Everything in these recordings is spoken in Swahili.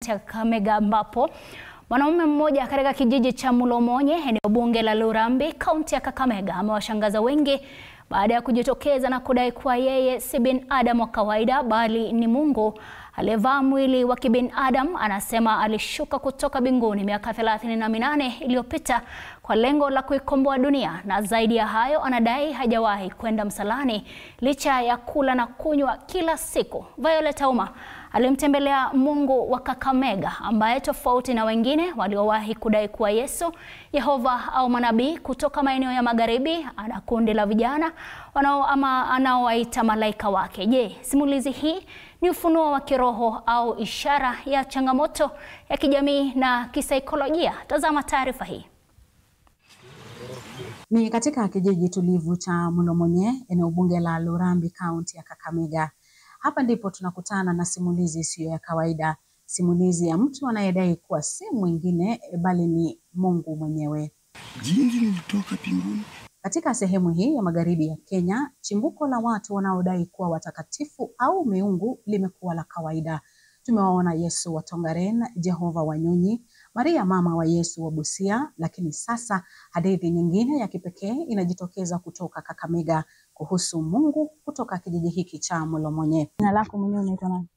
kaunti ya Kakamega ambapo mwanaume mmoja katika kijiji cha Mulomonye, eneo bunge la Lurambi, kaunti ya Kakamega, amewashangaza wengi baada ya kujitokeza na kudai kuwa yeye si binadamu wa kawaida bali ni Mungu aliyevaa mwili wa kibinadamu. Anasema alishuka kutoka mbinguni miaka 38 iliyopita kwa lengo la kuikomboa dunia, na zaidi ya hayo anadai hajawahi kwenda msalani licha ya kula na kunywa kila siku. Violet Auma alimtembelea Mungu wa Kakamega, ambaye tofauti na wengine waliowahi kudai kuwa Yesu, Yehova au manabii kutoka maeneo ya magharibi, ana kundi la vijana anaowaita malaika wake. Je, simulizi hii ni ufunuo wa kiroho au ishara ya changamoto ya kijamii na kisaikolojia? Tazama taarifa hii. Ni katika kijiji tulivu cha Mulomonye, eneo bunge la Lurambi, kaunti ya Kakamega. Hapa ndipo tunakutana na simulizi isiyo ya kawaida, simulizi ya mtu anayedai kuwa si mwingine bali ni Mungu mwenyewe. Jinsi nilitoka mbinguni. Katika sehemu hii ya magharibi ya Kenya, chimbuko la watu wanaodai kuwa watakatifu au miungu limekuwa la kawaida. Tumewaona Yesu wa Tongaren, Jehova wa Nyunyi, Maria mama wa Yesu wa Busia, lakini sasa hadithi nyingine ya kipekee inajitokeza kutoka Kakamega kuhusu Mungu kutoka kijiji hiki cha Mulomonye. Jina lako mwenyewe unaitwa nani?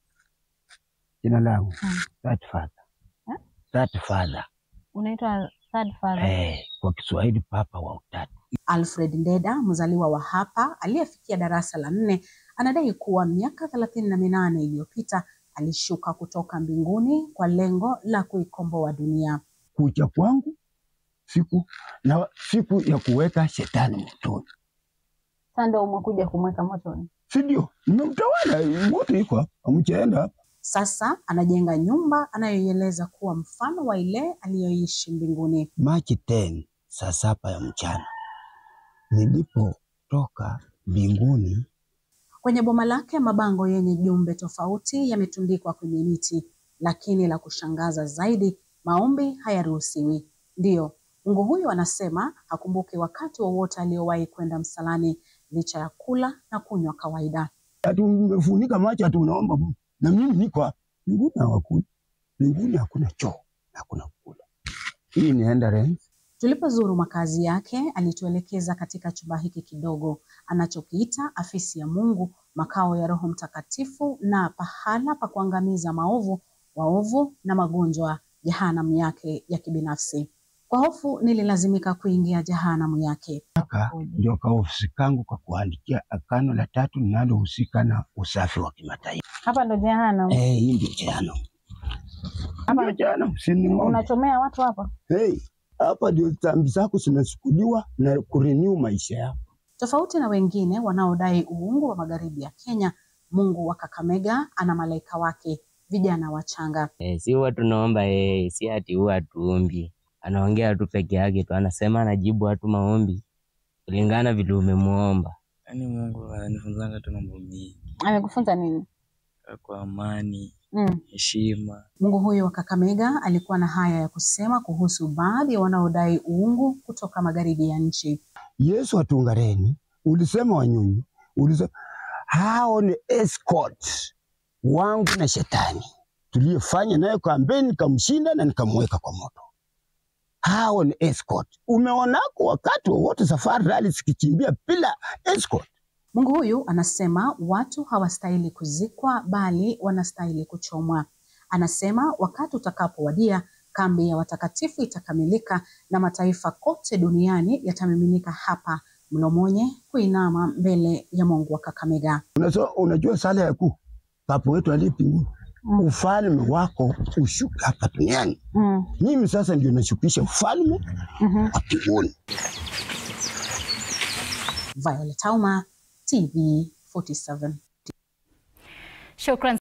Jina langu Third Father. Third Father. Unaitwa Third Father? Kwa Kiswahili papa wa utatu. Alfred Ndeda, mzaliwa wa hapa aliyefikia darasa la 4, anadai kuwa miaka 38 iliyopita alishuka kutoka mbinguni kwa lengo la kuikomboa dunia. Kucha kwangu siku ya kuweka shetani motoni. Sasa ndio umekuja kumweka motoni? Ndio, nimemtawala moto iko amchaenda. Sasa anajenga nyumba anayoieleza kuwa mfano wa ile aliyoishi mbinguni. Machi 10 saa 7 ya mchana nilipotoka mbinguni. Kwenye boma lake mabango yenye jumbe tofauti yametundikwa kwenye miti, lakini la kushangaza zaidi, maombi hayaruhusiwi. Ndio, Mungu huyu anasema hakumbuki wakati wowote aliowahi kwenda msalani licha ya kula na kunywa kawaida. Tumefunika macho tunaomba Mungu. Na mimi niko mbinguni hawakula. Mbinguni hakuna choo, hakuna kula. Hii ni endurance. Tulipozuru makazi yake, alituelekeza katika chumba hiki kidogo anachokiita afisi ya Mungu, makao ya Roho Mtakatifu na pahala pa kuangamiza waovu na magonjwa, jehanamu yake ya kibinafsi. Kwa hofu nililazimika kuingia jehanamu yake. Ndio kwa ofisi kangu kwa kuandikia agano la 3 linalohusika na usafi wa kimataifa. Hapa ndo jehanamu? Hii ndio jehanamu. Hapa jehanamu unachomea watu hapa? Hapa ndio dhambi zako zinasukuliwa na kurenew maisha yako. Tofauti na wengine wanaodai uungu wa magharibi ya Kenya, Mungu wa Kakamega ana malaika wake, vijana wachanga. Si huwa tunaomba si ati huwa tuombi. Anaongea tu peke yake tu, anasema anajibu watu maombi kulingana vile umemuomba. Yaani Mungu ananifunza tu mambo mengi. Amekufunza nini? Kwa amani, heshima. Mungu huyo wa Kakamega alikuwa na haya ya kusema kuhusu baadhi ya wanaodai uungu kutoka magharibi ya nchi. Yesu wa Tongaren, ulisema Wanyunyi, ulisema hao ni escort wangu na shetani tuliyofanya naye kampeni, nikamshinda na nikamweka kwa moto. Hao ni escort. Umeonako wakati wote safari rally zikichimbia bila escort. Mungu huyu anasema watu hawastahili kuzikwa bali wanastahili kuchomwa. Anasema wakati utakapowadia, kambi ya watakatifu itakamilika na mataifa kote duniani yatamiminika hapa Mulomonye kuinama mbele ya Mungu wa Kakamega. Unajua sala ya kuu Papa wetu aliye mbinguni, ufalme wako ushuke hapa duniani. Mimi sasa ndio nashukisha ufalme wa mbinguni. Violet Auma, TV 47. Shukran.